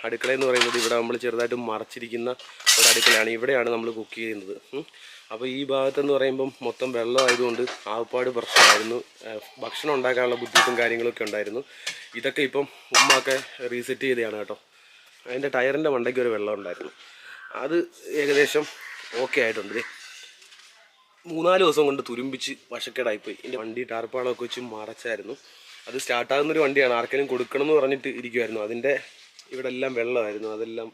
അടുക്കളയെന്ന് പറയുന്നത് ഇവിടെ നമ്മൾ ചെറുതായിട്ട് മറച്ചിരിക്കുന്ന ഒരു അടുക്കളയാണ്. ഇവിടെയാണ് നമ്മൾ കുക്ക് ചെയ്യുന്നത്. അപ്പോൾ ഈ ഭാഗത്തെന്ന് പറയുമ്പം മൊത്തം വെള്ളമായതുകൊണ്ട് ആകപ്പാട് പ്രശ്നമായിരുന്നു. ഭക്ഷണം ഉണ്ടാക്കാനുള്ള ബുദ്ധിമുട്ടും കാര്യങ്ങളൊക്കെ ഉണ്ടായിരുന്നു. ഇതൊക്കെ ഇപ്പം ഉമ്മയൊക്കെ റീസെറ്റ് ചെയ്തതാണ് കേട്ടോ. അതിൻ്റെ ടയറിൻ്റെ മണ്ടയ്ക്ക് ഒരു വെള്ളം ഉണ്ടായിരുന്നു. അത് ഏകദേശം ഓക്കെ ആയിട്ടുണ്ട്. 3-4 ദിവസം കൊണ്ട് തുരുമ്പിച്ച് വശക്കേടായിപ്പോയി. എൻ്റെ വണ്ടി ടാർപ്പാളമൊക്കെ വെച്ച് മറച്ചായിരുന്നു. അത് സ്റ്റാർട്ടാകുന്നൊരു വണ്ടിയാണ്. ആർക്കെങ്കിലും കൊടുക്കണം എന്ന് പറഞ്ഞിട്ട് ഇരിക്കുമായിരുന്നു. അതിൻ്റെ ഇവിടെ എല്ലാം വെള്ളമായിരുന്നു. അതെല്ലാം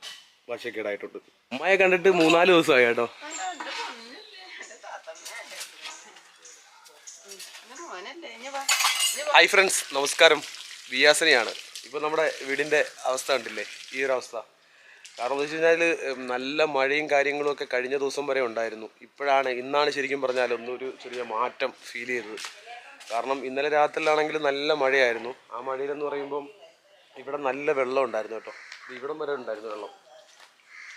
വശക്കേടായിട്ടുണ്ട്. ഉമ്മയെ കണ്ടിട്ട് 3-4 ദിവസമായി കേട്ടോ. ഹായ് ഫ്രണ്ട്സ്, നമസ്കാരം. ബിയാസനിയാണ്. ഇപ്പോൾ നമ്മുടെ വീടിൻ്റെ അവസ്ഥ കണ്ടില്ലേ, ഈ ഒരു അവസ്ഥ. കാരണം എന്ന് വെച്ച് കഴിഞ്ഞാൽ നല്ല മഴയും കാര്യങ്ങളും ഒക്കെ കഴിഞ്ഞ ദിവസം വരെ ഉണ്ടായിരുന്നു. ഇന്നാണ് ശരിക്കും പറഞ്ഞാൽ ഒന്നൊരു ചെറിയ മാറ്റം ഫീൽ ചെയ്തത്. കാരണം ഇന്നലെ രാത്രിയിലാണെങ്കിൽ നല്ല മഴയായിരുന്നു. ആ മഴയിലെന്ന് പറയുമ്പം ഇവിടെ നല്ല വെള്ളം ഉണ്ടായിരുന്നു കേട്ടോ. ഇവിടം വരെ ഉണ്ടായിരുന്നു വെള്ളം,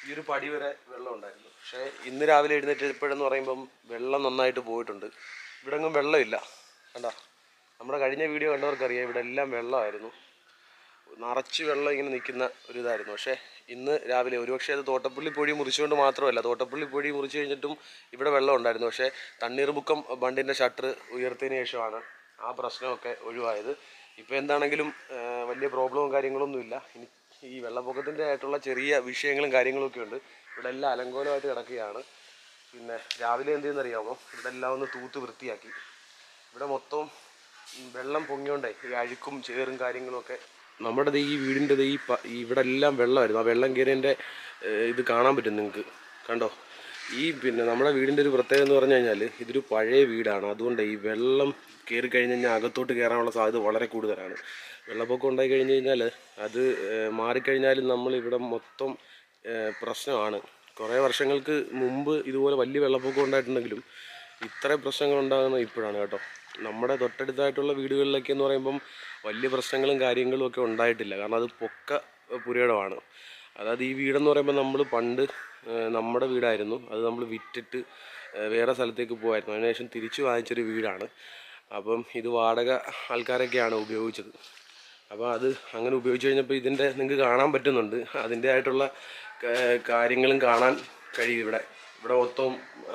ഈ ഒരു പടി വരെ വെള്ളം ഉണ്ടായിരുന്നു. പക്ഷേ ഇന്ന് രാവിലെ എഴുന്നേറ്റപ്പോഴെന്ന് പറയുമ്പം വെള്ളം നന്നായിട്ട് പോയിട്ടുണ്ട്. ഇവിടെ ഒന്നും വെള്ളമില്ല. കണ്ടോ, നമ്മുടെ കഴിഞ്ഞ വീഡിയോ കണ്ടവർക്കറിയാം, ഇവിടെ എല്ലാം വെള്ളമായിരുന്നു. നിറച്ച് വെള്ളം ഇങ്ങനെ നിൽക്കുന്ന ഒരു ഇതായിരുന്നു. പക്ഷേ ഇന്ന് രാവിലെ ഒരുപക്ഷെ അത് തോട്ടപ്പള്ളി പൊഴി മുറിച്ചുകൊണ്ട് മാത്രമല്ല, തോട്ടപ്പള്ളി പൊഴി മുറിച്ച് കഴിഞ്ഞിട്ടും ഇവിടെ വെള്ളം ഉണ്ടായിരുന്നു. പക്ഷേ തണ്ണീർമുക്കം ബണ്ടിൻ്റെ ഷട്ടർ ഉയർത്തിയതിന് ശേഷമാണ് ആ പ്രശ്നമൊക്കെ ഒഴിവായത്. ഇപ്പോൾ എന്താണെങ്കിലും വലിയ പ്രോബ്ലവും കാര്യങ്ങളൊന്നുമില്ല. ഇനി ഈ വെള്ളപ്പൊക്കത്തിൻ്റെ ആയിട്ടുള്ള ചെറിയ വിഷയങ്ങളും കാര്യങ്ങളൊക്കെ ഉണ്ട്. ഇവിടെ എല്ലാം അലങ്കോലമായിട്ട് കിടക്കുകയാണ്. പിന്നെ രാവിലെ എന്ത് ചെയ്യുന്നറിയാമോ, ഇവിടെ എല്ലാം ഒന്ന് തൂത്ത് വൃത്തിയാക്കി. ഇവിടെ മൊത്തം വെള്ളം പൊങ്ങിയോണ്ടേ ഈ അഴുക്കും ചേറും കാര്യങ്ങളുമൊക്കെ. നമ്മുടെ ഈ വീടിൻ്റെ ഇവിടെ എല്ലാം വെള്ളമായിരുന്നു. ആ വെള്ളം കയറിയതിൻ്റെ ഇത് കാണാൻ പറ്റും നിങ്ങൾക്ക്, കണ്ടോ. പിന്നെ നമ്മുടെ വീടിൻ്റെ ഒരു പ്രത്യേകത എന്ന് പറഞ്ഞു കഴിഞ്ഞാൽ ഇതൊരു പഴയ വീടാണ്. അതുകൊണ്ട് ഈ വെള്ളം കയറി കഴിഞ്ഞ് കഴിഞ്ഞാൽ അകത്തോട്ട് കയറാനുള്ള സാധ്യത വളരെ കൂടുതലാണ്. വെള്ളപ്പൊക്കം ഉണ്ടായി കഴിഞ്ഞ് കഴിഞ്ഞാൽ അത് മാറിക്കഴിഞ്ഞാലും നമ്മളിവിടെ മൊത്തം പ്രശ്നമാണ്. കുറേ വർഷങ്ങൾക്ക് മുമ്പ് ഇതുപോലെ വലിയ വെള്ളപ്പൊക്കം ഉണ്ടായിട്ടുണ്ടെങ്കിലും ഇത്ര പ്രശ്നങ്ങൾ ഉണ്ടാകുന്നത് ഇപ്പോഴാണ് കേട്ടോ. നമ്മുടെ തൊട്ടടുത്തായിട്ടുള്ള വീടുകളിലൊക്കെ എന്ന് പറയുമ്പം വലിയ പ്രശ്നങ്ങളും കാര്യങ്ങളും ഒക്കെ ഉണ്ടായിട്ടില്ല. കാരണം അത് പൊക്ക പുരയിടമാണ്. അതായത് ഈ വീടെന്ന് പറയുമ്പോൾ നമ്മൾ പണ്ട് നമ്മുടെ വീടായിരുന്നു. അത് നമ്മൾ വിറ്റിട്ട് വേറെ സ്ഥലത്തേക്ക് പോകുമായിരുന്നു. അതിനുശേഷം തിരിച്ചു വാങ്ങിച്ചൊരു വീടാണ്. അപ്പം ഇത് വാടക ആൾക്കാരൊക്കെയാണ് ഉപയോഗിച്ചത്. അപ്പോൾ അത് അങ്ങനെ ഉപയോഗിച്ച് കഴിഞ്ഞപ്പോൾ ഇതിൻ്റെ നിങ്ങൾക്ക് കാണാൻ പറ്റുന്നുണ്ട്. അതിൻ്റെ ആയിട്ടുള്ള കാര്യങ്ങളും കാണാൻ കഴിയും. ഇവിടെ മൊത്തം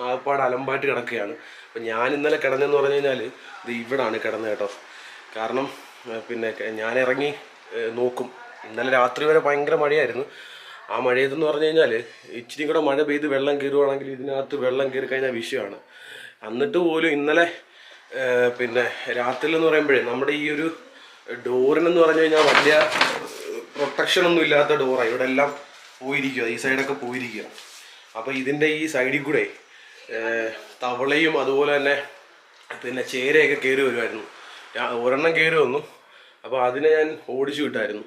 ആപ്പാട് അലമ്പായിട്ട് കിടക്കുകയാണ്. അപ്പം ഞാൻ ഇന്നലെ കിടന്നതെന്ന് പറഞ്ഞു കഴിഞ്ഞാൽ ഇത് ഇവിടാണ് കിടന്നത് കേട്ടോ. കാരണം പിന്നെ ഞാൻ ഇറങ്ങി നോക്കും. ഇന്നലെ രാത്രി വരെ ഭയങ്കര മഴയായിരുന്നു. ആ മഴയതെന്ന് പറഞ്ഞു കഴിഞ്ഞാൽ ഇച്ചിരി കൂടെ മഴ പെയ്ത് വെള്ളം കയറുവാണെങ്കിൽ ഇതിനകത്ത് വെള്ളം കയറി കഴിഞ്ഞാൽ വിഷയമാണ്. എന്നിട്ട് പോലും ഇന്നലെ പിന്നെ രാത്രിയിലെന്ന് പറയുമ്പോഴേ നമ്മുടെ ഈ ഒരു ഡോറിനെന്ന് പറഞ്ഞു കഴിഞ്ഞാൽ വലിയ പ്രൊട്ടക്ഷനൊന്നും ഇല്ലാത്ത ഡോറാണ്. ഇവിടെ എല്ലാം പോയിരിക്കുക, ഈ സൈഡൊക്കെ പോയിരിക്കുക. അപ്പോൾ ഇതിൻ്റെ ഈ സൈഡിൽ കൂടെ തവളയും അതുപോലെ തന്നെ പിന്നെ ചേരയൊക്കെ കയറി വരുമായിരുന്നു. ഒരെണ്ണം കയറി വന്നു. അപ്പോൾ അതിനെ ഞാൻ ഓടിച്ചു വിട്ടായിരുന്നു.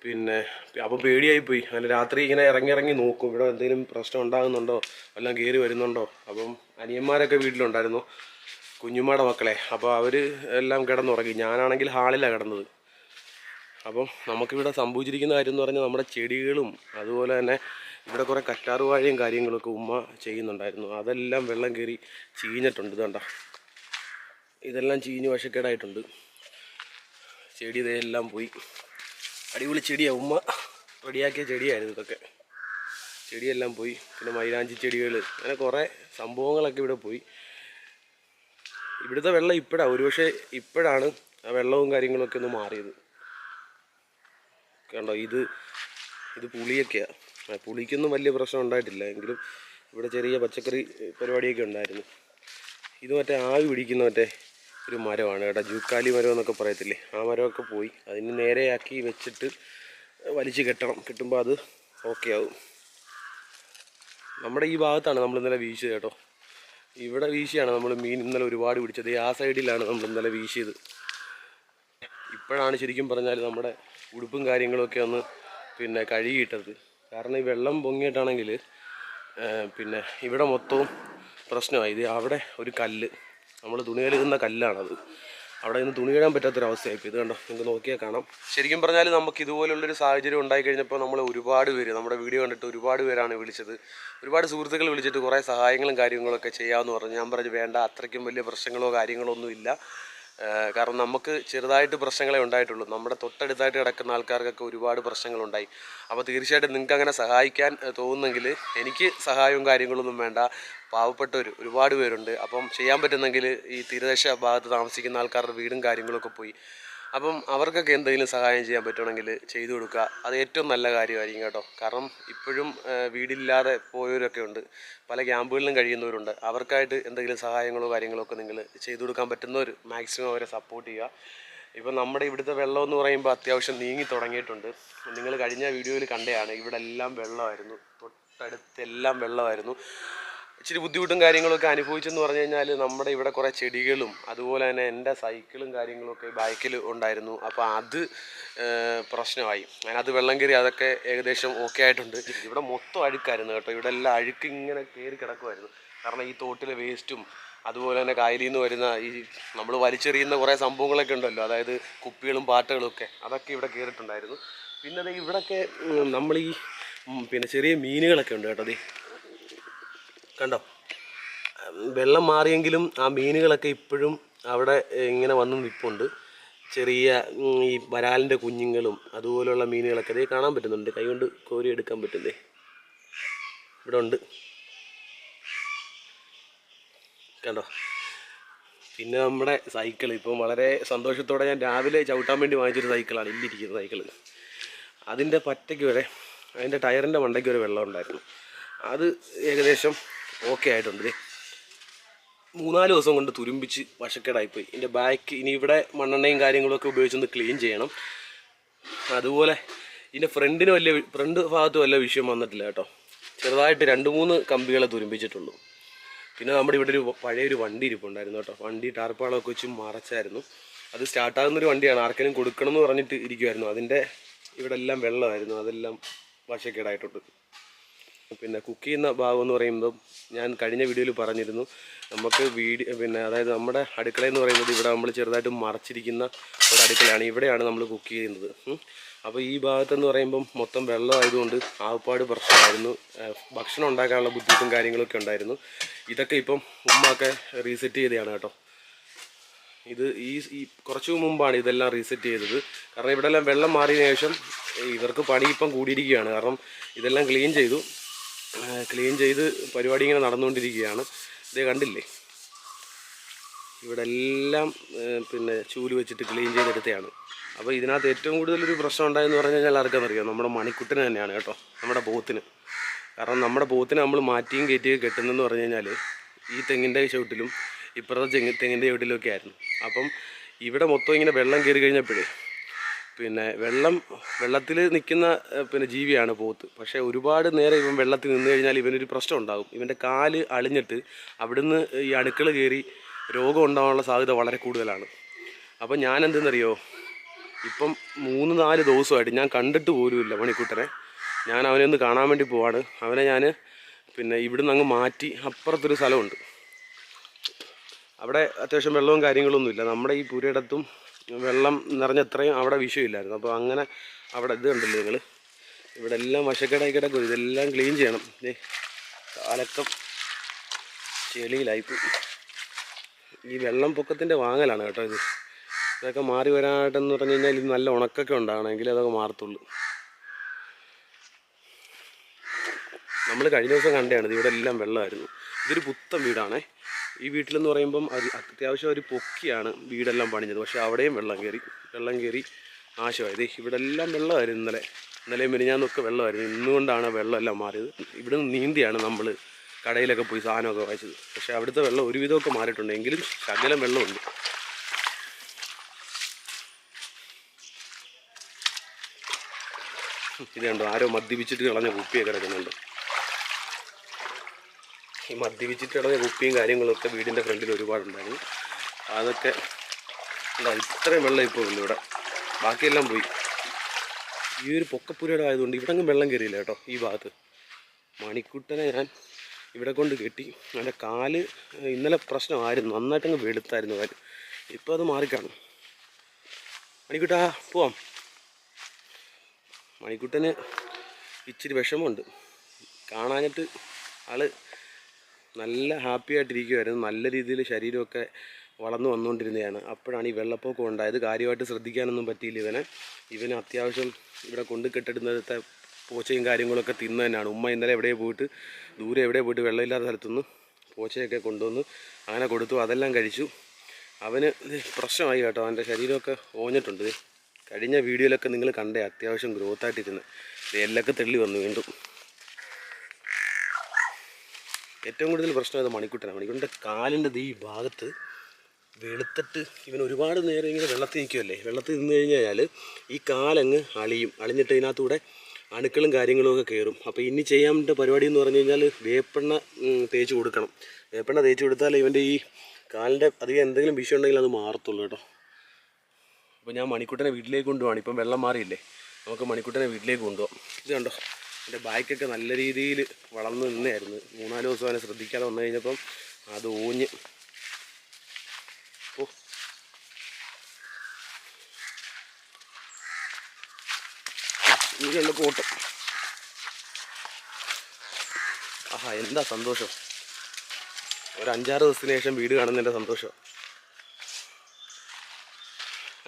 പിന്നെ അപ്പോൾ പേടിയായിപ്പോയി. അങ്ങനെ രാത്രി ഇങ്ങനെ ഇറങ്ങി നോക്കും, ഇവിടെ എന്തെങ്കിലും പ്രശ്നം ഉണ്ടാകുന്നുണ്ടോ, എല്ലാം കയറി വരുന്നുണ്ടോ. അപ്പം അനിയന്മാരൊക്കെ വീട്ടിലുണ്ടായിരുന്നു, കുഞ്ഞുമ്മയുടെ മക്കളെ. അപ്പോൾ അവർ എല്ലാം കിടന്നുറങ്ങി. ഞാനാണെങ്കിൽ ഹാളിലാണ് കിടന്നത്. അപ്പം നമുക്കിവിടെ സംഭവിച്ചിരിക്കുന്ന കാര്യം എന്ന് പറഞ്ഞാൽ നമ്മുടെ ചെടികളും അതുപോലെ തന്നെ ഇവിടെ കുറേ കറ്റാറുവാഴയും കാര്യങ്ങളൊക്കെ ഉമ്മ ചെയ്യുന്നുണ്ടായിരുന്നു. അതെല്ലാം വെള്ളം കയറി ചീഞ്ഞിട്ടുണ്ട്. ഇതുണ്ട, ഇതെല്ലാം ചീഞ്ഞ് വശക്കേടായിട്ടുണ്ട്. ചെടി ഇതെല്ലാം പോയി. അടിപൊളി ചെടിയാണ്, ഉമ്മ റെഡിയാക്കിയ ചെടിയായിരുന്നു ഇതൊക്കെ. ചെടിയെല്ലാം പോയി. പിന്നെ മൈലാഞ്ചി ചെടികൾ, അങ്ങനെ കുറേ സംഭവങ്ങളൊക്കെ ഇവിടെ പോയി. ഇവിടുത്തെ വെള്ളം ഒരുപക്ഷെ ഇപ്പോഴാണ് ആ വെള്ളവും കാര്യങ്ങളൊക്കെ ഒന്ന് മാറിയത്. കണ്ടോ, ഇത് പുളിയൊക്കെയാണ്. പുളിക്കൊന്നും വലിയ പ്രശ്നം ഉണ്ടായിട്ടില്ല. എങ്കിലും ഇവിടെ ചെറിയ പച്ചക്കറി പരിപാടിയൊക്കെ ഉണ്ടായിരുന്നു. ഇത് മറ്റേ ആവി പിടിക്കുന്ന ഒരു മരമാണ് കേട്ടോ, ജൂക്കാലി മരം എന്നൊക്കെ പറയത്തില്ലേ, ആ മരമൊക്കെ പോയി. അതിന് നേരെയാക്കി വെച്ചിട്ട് വലിച്ച് കെട്ടണം. കിട്ടുമ്പോൾ അത് ഓക്കെ ആവും. നമ്മുടെ ഈ ഭാഗത്താണ് നമ്മൾ ഇന്നലെ വീശിയത് കേട്ടോ. ഇവിടെ വീശിയാണ് നമ്മൾ മീൻ ഇന്നലെ ഒരുപാട് പിടിച്ചത്. ആ സൈഡിലാണ് നമ്മൾ ഇന്നലെ വീശിയത്. ഇപ്പോഴാണ് ശരിക്കും പറഞ്ഞാൽ നമ്മുടെ ഉടുപ്പും കാര്യങ്ങളൊക്കെ ഒന്ന് പിന്നെ കഴുകിയിട്ടത്. കാരണം ഈ വെള്ളം പൊങ്ങിയിട്ടാണെങ്കിൽ പിന്നെ ഇവിടെ മൊത്തവും പ്രശ്നമായി. ഇത് അവിടെ ഒരു കല്ല്, നമ്മൾ തുണി കഴുകുന്ന കല്ലാണത്. അവിടെ നിന്ന് തുണി കഴുകാൻ പറ്റാത്തൊരവസ്ഥയായിപ്പോൾ. ഇത് കണ്ടോ, നിങ്ങൾക്ക് നോക്കിയാൽ കാണാം. ശരിക്കും പറഞ്ഞാൽ നമുക്ക് ഇതുപോലുള്ളൊരു സാഹചര്യം ഉണ്ടായിക്കഴിഞ്ഞപ്പോൾ നമ്മൾ ഒരുപാട് പേര് നമ്മുടെ വീഡിയോ കണ്ടിട്ട് ഒരുപാട് പേരാണ് വിളിച്ചത്. ഒരുപാട് സുഹൃത്തുക്കൾ വിളിച്ചിട്ട് കുറേ സഹായങ്ങളും കാര്യങ്ങളൊക്കെ ചെയ്യാമെന്ന് പറഞ്ഞു. ഞാൻ പറഞ്ഞു വേണ്ട, അത്രയ്ക്കും വലിയ പ്രശ്നങ്ങളോ കാര്യങ്ങളോ ഒന്നും ഇല്ല. കാരണം നമുക്ക് ചെറുതായിട്ട് പ്രശ്നങ്ങളെ ഉണ്ടായിട്ടുള്ളൂ. നമ്മുടെ തൊട്ടടുത്തായിട്ട് കിടക്കുന്ന ആൾക്കാർക്കൊക്കെ ഒരുപാട് പ്രശ്നങ്ങളുണ്ടായി. അപ്പോൾ തീർച്ചയായിട്ടും നിങ്ങൾക്ക് അങ്ങനെ സഹായിക്കാൻ തോന്നുന്നെങ്കിൽ, എനിക്ക് സഹായവും കാര്യങ്ങളൊന്നും വേണ്ട, പാവപ്പെട്ടവർ ഒരുപാട് പേരുണ്ട്. അപ്പം ചെയ്യാൻ പറ്റുന്നെങ്കിൽ ഈ തീരദേശ ഭാഗത്ത് താമസിക്കുന്ന ആൾക്കാരുടെ വീടും കാര്യങ്ങളൊക്കെ പോയി, അപ്പം അവർക്കൊക്കെ എന്തെങ്കിലും സഹായം ചെയ്യാൻ പറ്റുകയാണെങ്കിൽ ചെയ്തു കൊടുക്കുക. അത് ഏറ്റവും നല്ല കാര്യമായിരിക്കും കേട്ടോ. കാരണം ഇപ്പോഴും വീടില്ലാതെ പോയവരൊക്കെ ഉണ്ട്, പല ക്യാമ്പുകളിലും കഴിയുന്നവരുണ്ട്. അവർക്കായിട്ട് എന്തെങ്കിലും സഹായങ്ങളോ കാര്യങ്ങളോ ഒക്കെ നിങ്ങൾ ചെയ്തു കൊടുക്കാൻ പറ്റുന്നവർ മാക്സിമം അവരെ സപ്പോർട്ട് ചെയ്യുക. ഇപ്പം നമ്മുടെ ഇവിടുത്തെ വെള്ളം എന്ന് പറയുമ്പോൾ അത്യാവശ്യം നീങ്ങി തുടങ്ങിയിട്ടുണ്ട്. നിങ്ങൾ കഴിഞ്ഞ വീഡിയോയിൽ കണ്ടതാണ്, ഇവിടെ എല്ലാം വെള്ളമായിരുന്നു, തൊട്ടടുത്തെല്ലാം വെള്ളമായിരുന്നു. ഇച്ചിരി ബുദ്ധിമുട്ടും കാര്യങ്ങളൊക്കെ അനുഭവിച്ചെന്ന് പറഞ്ഞു കഴിഞ്ഞാൽ, നമ്മുടെ ഇവിടെ കുറേ ചെടികളും അതുപോലെ തന്നെ എൻ്റെ സൈക്കിളും കാര്യങ്ങളൊക്കെ ബൈക്കിൽ ഉണ്ടായിരുന്നു. അപ്പോൾ അത് പ്രശ്നമായി, അതിനകത്ത് വെള്ളം കയറി, അതൊക്കെ ഏകദേശം ഓക്കെ ആയിട്ടുണ്ട്. ഇവിടെ മൊത്തം അഴുക്കായിരുന്നു കേട്ടോ. ഇവിടെ എല്ലാം അഴുക്ക് ഇങ്ങനെ കയറി കിടക്കുമായിരുന്നു. കാരണം ഈ തോട്ടിലെ വേസ്റ്റും അതുപോലെ തന്നെ കായലിൽ നിന്ന് വരുന്ന ഈ നമ്മൾ വലിച്ചെറിയുന്ന കുറേ സംഭവങ്ങളൊക്കെ ഉണ്ടല്ലോ, അതായത് കുപ്പികളും പാട്ടകളും ഒക്കെ, അതൊക്കെ ഇവിടെ കയറിയിട്ടുണ്ടായിരുന്നു. പിന്നെ അത് ഇവിടെയൊക്കെ നമ്മൾ ഈ പിന്നെ ചെറിയ മീനുകളൊക്കെ ഉണ്ട് കേട്ടോ. കണ്ടോ, വെള്ളം മാറിയെങ്കിലും ആ മീനുകളൊക്കെ ഇപ്പോഴും അവിടെ ഇങ്ങനെ വന്ന് നിൽപ്പുണ്ട്. ചെറിയ ഈ വരാലിൻ്റെ കുഞ്ഞുങ്ങളും അതുപോലെയുള്ള മീനുകളൊക്കെ അതേ കാണാൻ പറ്റുന്നുണ്ട്, കൈകൊണ്ട് കോരി എടുക്കാൻ പറ്റുന്നേ, ഇവിടെ ഉണ്ട്. കണ്ടോ. പിന്നെ നമ്മുടെ സൈക്കിൾ ഇപ്പം വളരെ സന്തോഷത്തോടെ ഞാൻ രാവിലെ ചവിട്ടാൻ വേണ്ടി വാങ്ങിച്ചൊരു സൈക്കിളാണ് ഇല്ലിരിക്കുന്ന സൈക്കിൾ. അതിൻ്റെ പറ്റയ്ക്ക് വരെ, അതിൻ്റെ ടയറിൻ്റെ മണ്ടയ്ക്ക് വരെ വെള്ളം ഉണ്ടായിരുന്നു. അത് ഏകദേശം ഓക്കെ ആയിട്ടുണ്ട്. 3-4 ദിവസം കൊണ്ട് തുരുമ്പിച്ച് വശക്കേടായിപ്പോയി. ഇതിൻ്റെ ബാക്ക് ഇനി ഇവിടെ മണ്ണെണ്ണയും കാര്യങ്ങളൊക്കെ ഉപയോഗിച്ചൊന്ന് ക്ലീൻ ചെയ്യണം. അതുപോലെ ഇതിൻ്റെ ഫ്രണ്ട് ഭാഗത്ത് വല്ല വിഷയം വന്നിട്ടില്ല കേട്ടോ. ചെറുതായിട്ട് 2-3 കമ്പികളെ തുരുമ്പിച്ചിട്ടുള്ളൂ. പിന്നെ നമ്മുടെ ഇവിടെ ഒരു പഴയൊരു വണ്ടി ഇരിപ്പുണ്ടായിരുന്നു കേട്ടോ. വണ്ടി ടാർപ്പാളൊക്കെ വെച്ച് മറച്ചായിരുന്നു. അത് സ്റ്റാർട്ടാകുന്നൊരു വണ്ടിയാണ്, ആർക്കെങ്കിലും കൊടുക്കണം എന്ന് പറഞ്ഞിട്ട് ഇരിക്കുമായിരുന്നു. അതിൻ്റെ ഇവിടെ എല്ലാം വെള്ളമായിരുന്നു, അതെല്ലാം വശക്കേടായിട്ടുണ്ട്. പിന്നെ കുക്ക് ചെയ്യുന്ന ഭാഗം എന്ന് പറയുമ്പോൾ ഞാൻ കഴിഞ്ഞ വീഡിയോയിൽ പറഞ്ഞിരുന്നു, നമുക്ക് അതായത് നമ്മുടെ അടുക്കളയെന്ന് പറയുന്നത് ഇവിടെ നമ്മൾ ചെറുതായിട്ട് മറച്ചിരിക്കുന്ന ഒരു അടുക്കളയാണ്. ഇവിടെയാണ് നമ്മൾ കുക്ക് ചെയ്യുന്നത്. അപ്പോൾ ഈ ഭാഗത്തെന്ന് പറയുമ്പം മൊത്തം വെള്ളമായതുകൊണ്ട് ആപ്പാട് പ്രശ്നമായിരുന്നു. ഭക്ഷണം ഉണ്ടാക്കാനുള്ള ബുദ്ധിമുട്ടും കാര്യങ്ങളൊക്കെ ഉണ്ടായിരുന്നു. ഇതൊക്കെ ഇപ്പം ഉമ്മയൊക്കെ റീസെറ്റ് ചെയ്തതാണ് കേട്ടോ. ഇത് ഈ കുറച്ചു മുമ്പാണ് ഇതെല്ലാം റീസെറ്റ് ചെയ്തത്. കാരണം ഇവിടെ എല്ലാം വെള്ളം മാറിയതിനു ശേഷം ഇവർക്ക് പണി ഇപ്പം കൂടിയിരിക്കുകയാണ്. കാരണം ഇതെല്ലാം ക്ലീൻ ചെയ്ത് പരിപാടി ഇങ്ങനെ നടന്നുകൊണ്ടിരിക്കുകയാണ്. ഇതേ കണ്ടില്ലേ, ഇവിടെ എല്ലാം പിന്നെ ചൂല് വെച്ചിട്ട് ക്ലീൻ ചെയ്തെടുത്തതാണ്. അപ്പോൾ ഇതിനകത്ത് ഏറ്റവും കൂടുതലൊരു പ്രശ്നം ഉണ്ടായെന്ന് പറഞ്ഞു കഴിഞ്ഞാൽ ആർക്കാണെന്നറിയാം, നമ്മുടെ മണിക്കുട്ടന് തന്നെയാണ് കേട്ടോ, നമ്മുടെ പോത്തിന്. കാരണം നമ്മുടെ പോത്തിനെ നമ്മൾ മാറ്റിയും കയറ്റിയും കെട്ടുന്നതെന്ന് പറഞ്ഞു കഴിഞ്ഞാൽ ഈ തെങ്ങിൻ്റെ ചുവട്ടിലും ഇപ്പുറത്തെ തെങ്ങിൻ്റെ ചുവട്ടിലൊക്കെ ആയിരുന്നു. അപ്പം ഇവിടെ മൊത്തം ഇങ്ങനെ വെള്ളം കയറി കഴിഞ്ഞപ്പോഴേ, പിന്നെ വെള്ളത്തിൽ നിൽക്കുന്ന ജീവിയാണ് പോത്ത്. പക്ഷേ ഒരുപാട് നേരം ഇവൻ വെള്ളത്തിൽ നിന്ന് കഴിഞ്ഞാൽ ഇവനൊരു പ്രശ്നം ഉണ്ടാകും. ഇവൻ്റെ കാല് അളിഞ്ഞിട്ട് അവിടുന്ന് ഈ അണുക്കൾ കയറി രോഗം ഉണ്ടാകാനുള്ള സാധ്യത വളരെ കൂടുതലാണ്. അപ്പം ഞാൻ എന്തെന്നറിയോ, ഇപ്പം 3-4 ദിവസമായിട്ട് ഞാൻ കണ്ടിട്ട് പോലുമില്ല മണിക്കുട്ടനെ. ഞാൻ അവനെ ഒന്ന് കാണാൻ വേണ്ടി പോവാണ്. അവനെ ഞാൻ ഇവിടുന്ന് അങ്ങ് മാറ്റി അപ്പുറത്തൊരു സ്ഥലമുണ്ട്, അവിടെ അത്യാവശ്യം വെള്ളവും കാര്യങ്ങളൊന്നുമില്ല. നമ്മുടെ ഈ പുരയിടത്തും വെള്ളം നിറഞ്ഞത്രയും അവിടെ വിഷയമില്ലായിരുന്നു. അപ്പോൾ അങ്ങനെ അവിടെ ഇത് കണ്ടില്ലേ നിങ്ങൾ, ഇവിടെ എല്ലാം വശക്കേടായി കിടക്കും. ഇതെല്ലാം ക്ലീൻ ചെയ്യണം. കാലക്കം ചെളിയിലായിപ്പോയി. ഈ വെള്ളം പൊക്കത്തിൻ്റെ വാങ്ങലാണ് കേട്ടോ ഇത്. ഇതൊക്കെ മാറി വരാനായിട്ടെന്ന് പറഞ്ഞു കഴിഞ്ഞാൽ ഇത് നല്ല ഉണക്കൊക്കെ ഉണ്ടാകണമെങ്കിൽ അതൊക്കെ മാറത്തുള്ളൂ. നമ്മൾ കഴിഞ്ഞ ദിവസം കണ്ടതാണ്, ഇവിടെ എല്ലാം വെള്ളമായിരുന്നു. ഇതൊരു പുത്തൻ വീടാണേ. ഈ വീട്ടിലെന്ന് പറയുമ്പം അത്യാവശ്യം ഒരു പൊക്കിയാണ് വീടെല്ലാം പണിഞ്ഞത്. പക്ഷേ അവിടെയും വെള്ളം കയറി നാശമായത്. ഇവിടെ എല്ലാം വെള്ളമായിരുന്നു. ഇന്നലെയും മിനിഞ്ഞാന്നൊക്കെ വെള്ളമായിരുന്നു. ഇന്നുകൊണ്ടാണ് വെള്ളമെല്ലാം മാറിയത്. ഇവിടെ നിന്ന് നീന്തിയാണ് നമ്മൾ കടയിലൊക്കെ പോയി സാധനമൊക്കെ വാങ്ങിച്ചത്. പക്ഷേ അവിടുത്തെ വെള്ളം ഒരുവിധമൊക്കെ മാറിയിട്ടുണ്ട്, എങ്കിലും ശകലം വെള്ളമുണ്ട്. ഇത് കണ്ടോ, ആരോ മദ്യപിച്ചിട്ട് കളഞ്ഞ കുപ്പിയൊക്കെ കിടക്കുന്നുണ്ട്. ഈ മദ്യപിച്ചിട്ട് കളഞ്ഞ കുപ്പിയും കാര്യങ്ങളൊക്കെ വീടിൻ്റെ ഫ്രണ്ടിൽ ഒരുപാടുണ്ടായിരുന്നു. അതൊക്കെ ഇത്രയും വെള്ളം ഇപ്പോൾ ഉണ്ട് ഇവിടെ, ബാക്കിയെല്ലാം പോയി. ഈ ഒരു പൊക്കപ്പുരയുടെ ആയതുകൊണ്ട് ഇവിടെ അങ്ങ് വെള്ളം കയറിയില്ല കേട്ടോ. ഈ ഭാഗത്ത് മണിക്കുട്ടനെ ഞാൻ ഇവിടെ കൊണ്ട് കെട്ടി. അതിൻ്റെ കാല് ഇന്നലെ പ്രശ്നമായിരുന്നു, നന്നായിട്ടങ്ങ് വെളുത്തായിരുന്നു കാല്. ഇപ്പോൾ അത് മാറിക്കാണും. മണിക്കുട്ടാ പോവാം. മണിക്കുട്ടന് ഇച്ചിരി വിഷമമുണ്ട്, കാണാഞ്ഞിട്ട് ആള് നല്ല ഹാപ്പി ആയിട്ടിരിക്കുമായിരുന്നു. നല്ല രീതിയിൽ ശരീരമൊക്കെ വളർന്നു വന്നുകൊണ്ടിരുന്നതാണ്. അപ്പോഴാണ് ഈ വെള്ളപ്പൊക്കം ഉണ്ടായത്. കാര്യമായിട്ട് ശ്രദ്ധിക്കാനൊന്നും പറ്റിയില്ല ഇവന് അത്യാവശ്യം ഇവിടെ കൊണ്ട് കെട്ടിടുന്നത്തെ പോച്ചയും കാര്യങ്ങളൊക്കെ തിന്നു തന്നെയാണ്. ഉമ്മ ഇന്നലെ ദൂരെ എവിടെ പോയിട്ട് വെള്ളമില്ലാത്ത സ്ഥലത്തുനിന്ന് പോച്ചയൊക്കെ കൊണ്ടുവന്ന് അങ്ങനെ കൊടുത്തു. അതെല്ലാം കഴിച്ചു. അവന് പ്രശ്നമായി കേട്ടോ. അവൻ്റെ ശരീരമൊക്കെ ഓഞ്ഞിട്ടുണ്ട്. കഴിഞ്ഞ വീഡിയോയിലൊക്കെ നിങ്ങൾ കണ്ടേ അത്യാവശ്യം ഗ്രോത്തായിട്ടിരുന്ന് എല്ലൊക്കെ തെള്ളി വന്നു വീണ്ടും. ഏറ്റവും കൂടുതൽ പ്രശ്നം അത് മണിക്കുട്ടനാണ്. മണിക്കുട്ടൻ്റെ കാലിൻ്റെ ഈ ഭാഗത്ത് വെളുത്തിട്ട് ഇവൻ ഒരുപാട് നേരം ഇങ്ങനെ വെള്ളത്തിൽ നിൽക്കുമല്ലേ. വെള്ളത്തിൽ നിന്ന് കഴിഞ്ഞാൽ ഈ കാലങ്ങ് അളിഞ്ഞിട്ട് ഇതിനകത്തൂടെ അണുക്കളും കാര്യങ്ങളുമൊക്കെ കയറും. അപ്പോൾ ഇനി ചെയ്യാൻ വേണ്ട പരിപാടി എന്ന് പറഞ്ഞു കഴിഞ്ഞാൽ വേപ്പെണ്ണ തേച്ച് കൊടുക്കണം. വേപ്പെണ്ണ തേച്ച് കൊടുത്താൽ ഇവൻ്റെ ഈ കാലിൻ്റെ അധികം എന്തെങ്കിലും വിഷയം ഉണ്ടെങ്കിൽ അത് മാറത്തുള്ളൂ കേട്ടോ. അപ്പോൾ ഞാൻ മണിക്കുട്ടനെ വീട്ടിലേക്ക് കൊണ്ടുപോവാണ്. ഇപ്പം വെള്ളം മാറിയില്ലേ, നമുക്ക് മണിക്കുട്ടനെ വീട്ടിലേക്ക് കൊണ്ടുപോകാം. ഇത് കണ്ടോ, എൻ്റെ ബാക്കൊക്കെ നല്ല രീതിയിൽ വളർന്നു നിന്നായിരുന്നു. 3-4 ദിവസം അവനെ ശ്രദ്ധിക്കാതെ വന്നു കഴിഞ്ഞപ്പം അത് ഊഞ്ഞ് ഇതിലുള്ള കോട്ടം. ആഹാ, എന്താ സന്തോഷം. ഒരു 5-6 ദിവസത്തിന് ശേഷം വീട് കാണുന്നതിൻ്റെ സന്തോഷം.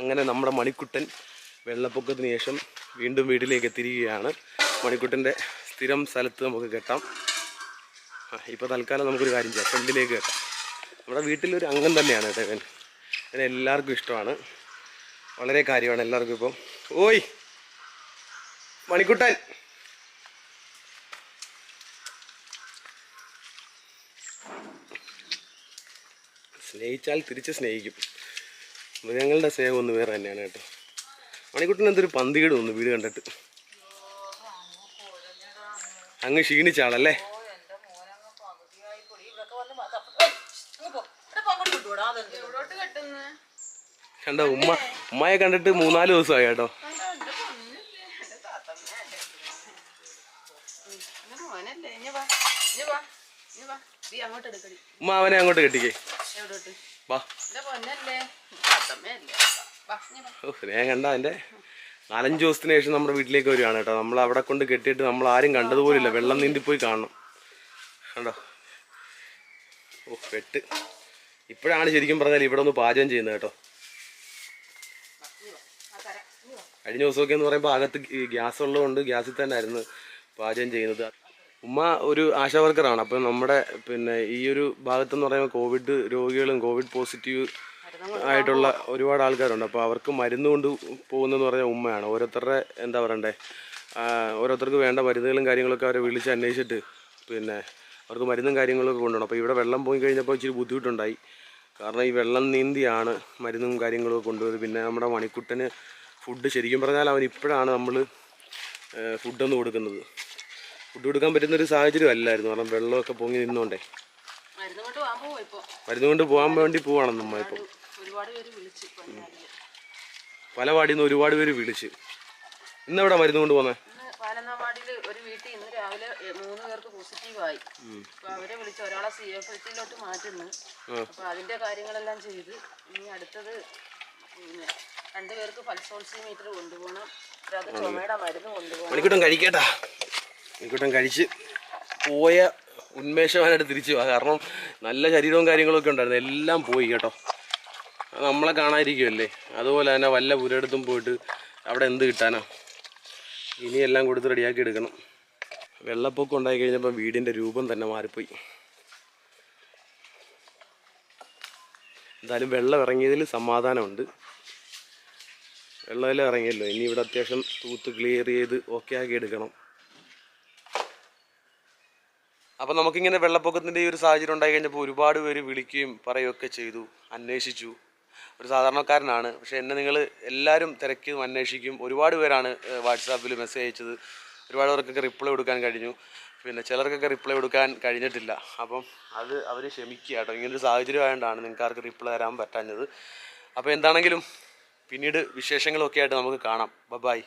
അങ്ങനെ നമ്മുടെ മണിക്കുട്ടൻ വെള്ളപ്പൊക്കത്തിന് ശേഷം വീണ്ടും വീട്ടിലേക്ക് എത്തിയിരിക്കുകയാണ്. മണിക്കുട്ടൻ്റെ സ്ഥിരം സ്ഥലത്ത് നമുക്ക് കെട്ടാം. ഇപ്പോൾ തൽക്കാലം നമുക്കൊരു കാര്യം ചെയ്യാം, ഫ്രണ്ടിലേക്ക് കെട്ടാം. നമ്മുടെ വീട്ടിലൊരു അംഗം തന്നെയാണ് കേട്ടോ ഇവൻ. ഇവന് എല്ലാവർക്കും ഇഷ്ടമാണ്, വളരെ കാര്യമാണ് എല്ലാവർക്കും. ഇപ്പം ഓയ് മണിക്കുട്ടൻ, സ്നേഹിച്ചാൽ തിരിച്ച് സ്നേഹിക്കും. മൃഗങ്ങളുടെ സ്നേഹം ഒന്ന് വേറെ തന്നെയാണ് കേട്ടോ. മണിക്കുട്ടൻ എന്തൊരു പന്തികേട് തോന്നുന്നു വീട് കണ്ടിട്ട്. അങ്ങ് ക്ഷീണിച്ചാളല്ലേ. കണ്ടോ, ഉമ്മയെ കണ്ടിട്ട് 3-4 ദിവസമായി കേട്ടോ. ഉമ്മ അവനെ അങ്ങോട്ട് കെട്ടിക്കേ. ഞാൻ കണ്ട അതിൻ്റെ 4-5 ദിവസത്തിന് ശേഷം നമ്മുടെ വീട്ടിലേക്ക് വരികയാണ് കേട്ടോ. നമ്മൾ അവിടെ കൊണ്ട് കെട്ടിയിട്ട് നമ്മൾ ആരും കണ്ടതുപോലില്ല. വെള്ളം നീന്തിപ്പോയി കാണണം. കണ്ടോ, പെട്ട്. ഇപ്പോഴാണ് ശരിക്കും പറഞ്ഞാൽ ഇവിടെ ഒന്ന് പാചകം ചെയ്യുന്നത് കേട്ടോ. കഴിഞ്ഞ ദിവസമൊക്കെ എന്ന് പറയുമ്പോൾ അകത്ത് ഗ്യാസ് ഉള്ളതുകൊണ്ട് ഗ്യാസിൽ തന്നെ ആയിരുന്നു പാചകം ചെയ്യുന്നത്. ഉമ്മ ഒരു ആശാ വർക്കറാണ്. അപ്പം നമ്മുടെ ഈ ഒരു ഭാഗത്തെന്ന് പറയുമ്പോൾ കോവിഡ് രോഗികളും കോവിഡ് പോസിറ്റീവ് ആയിട്ടുള്ള ഒരുപാട് ആൾക്കാരുണ്ട്. അപ്പോൾ അവർക്ക് മരുന്ന് കൊണ്ട് പോകുന്നതെന്ന് പറഞ്ഞാൽ ഉമ്മയാണ്. ഓരോരുത്തരുടെ എന്താ പറയണ്ടേ, ഓരോരുത്തർക്ക് വേണ്ട മരുന്നുകളും കാര്യങ്ങളൊക്കെ അവരെ വിളിച്ച് അന്വേഷിച്ചിട്ട് അവർക്ക് മരുന്നും കാര്യങ്ങളൊക്കെ കൊണ്ടുപോകണം. അപ്പോൾ ഇവിടെ വെള്ളം പോയി കഴിഞ്ഞപ്പോൾ ഇച്ചിരി ബുദ്ധിമുട്ടുണ്ടായി. കാരണം ഈ വെള്ളം നീന്തിയാണ് മരുന്നും കാര്യങ്ങളൊക്കെ കൊണ്ടുപോയത്. പിന്നെ നമ്മുടെ മണിക്കുട്ടന് ഫുഡ് ശരിക്കും പറഞ്ഞാൽ അവൻ ഇപ്പോഴാണ് നമ്മൾ ഫുഡൊന്നും കൊടുക്കുന്നത്. ഫുഡ് കൊടുക്കാൻ പറ്റുന്നൊരു സാഹചര്യം അല്ലായിരുന്നു. കാരണം വെള്ളമൊക്കെ പൊങ്ങി നിന്നോണ്ടേ മരുന്ന് കൊണ്ട് പോകാൻ വേണ്ടി പോവാണ് നമ്മ. ഇപ്പം പല വാടിയിൽ നിന്ന് ഒരുപാട് പേര് വിളിച്ച്. ഇന്നെവിടെ മരുന്ന് കൊണ്ട് പോകുന്നത്? ഒരു വീട്ടിൽ ഇന്ന് രാവിലെ 3 പേർക്ക് പോസിറ്റീവായി. അപ്പൊ അവരെ വിളിച്ച് ഒരാളെ CFHലോട്ട് മാറ്റുന്നു. അപ്പൊ അതിന്റെ കാര്യങ്ങളെല്ലാം ചെയ്ത് ഇനി അടുത്തത് 2 പേർക്ക് പൾസ് ഓക്സിമീറ്റർ കൊണ്ടുപോകണം. അത് ചുമയുടെ മരുന്ന് കൊണ്ടുപോകണം. മണിക്കൂട്ടം കഴിക്കട്ടാ. മണിക്കൂട്ടം കഴിച്ച് പോയ ഉന്മേഷവാനായിട്ട് തിരിച്ചു പോവാ. കാരണം നല്ല ശരീരവും കാര്യങ്ങളൊക്കെ ഉണ്ടായിരുന്നു, എല്ലാം പോയി കേട്ടോ. നമ്മളെ കാണാതിരിക്കുമല്ലേ. അതുപോലെ തന്നെ വല്ല പുരയിടത്തും പോയിട്ട് അവിടെ എന്ത് കിട്ടാനാ. ഇനിയെല്ലാം കൊടുത്ത് റെഡിയാക്കി എടുക്കണം. വെള്ളപ്പൊക്കം ഉണ്ടായി കഴിഞ്ഞപ്പോൾ വീടിൻ്റെ രൂപം തന്നെ മാറിപ്പോയി. എന്തായാലും വെള്ളം ഇറങ്ങിയതിൽ സമാധാനമുണ്ട്. വെള്ളമെല്ലാം ഇറങ്ങിയല്ലോ. ഇനി ഇവിടെ അത്യാവശ്യം തൂത്ത് ക്ലിയർ ചെയ്ത് ഓക്കെ ആക്കി എടുക്കണം. അപ്പോൾ നമുക്കിങ്ങനെ വെള്ളപ്പൊക്കത്തിൻ്റെ ഈ ഒരു സാഹചര്യം ഉണ്ടായി കഴിഞ്ഞപ്പോൾ ഒരുപാട് പേര് വിളിക്കുകയും പറയുകയൊക്കെ ചെയ്തു, അന്വേഷിച്ചു. ഒരു സാധാരണക്കാരനാണ്, പക്ഷേ എന്നെ നിങ്ങൾ എല്ലാവരും തിരക്കിയും അന്വേഷിക്കും. ഒരുപാട് പേരാണ് വാട്സാപ്പിൽ മെസ്സേജ് അയച്ചത്. ഒരുപാട് പേർക്കൊക്കെ റിപ്ലൈ കൊടുക്കാൻ കഴിഞ്ഞു. ചിലർക്കൊക്കെ റിപ്ലൈ കൊടുക്കാൻ കഴിഞ്ഞിട്ടില്ല. അപ്പം അത് അവർ ക്ഷമിക്കുക കേട്ടോ. ഇങ്ങനൊരു സാഹചര്യം ആയതുകൊണ്ടാണ് നിങ്ങൾക്ക് ആർക്ക് റിപ്ലൈ തരാൻ പറ്റാഞ്ഞത്. അപ്പോൾ എന്താണെങ്കിലും പിന്നീട് വിശേഷങ്ങളൊക്കെ ആയിട്ട് നമുക്ക് കാണാം. ബൈ.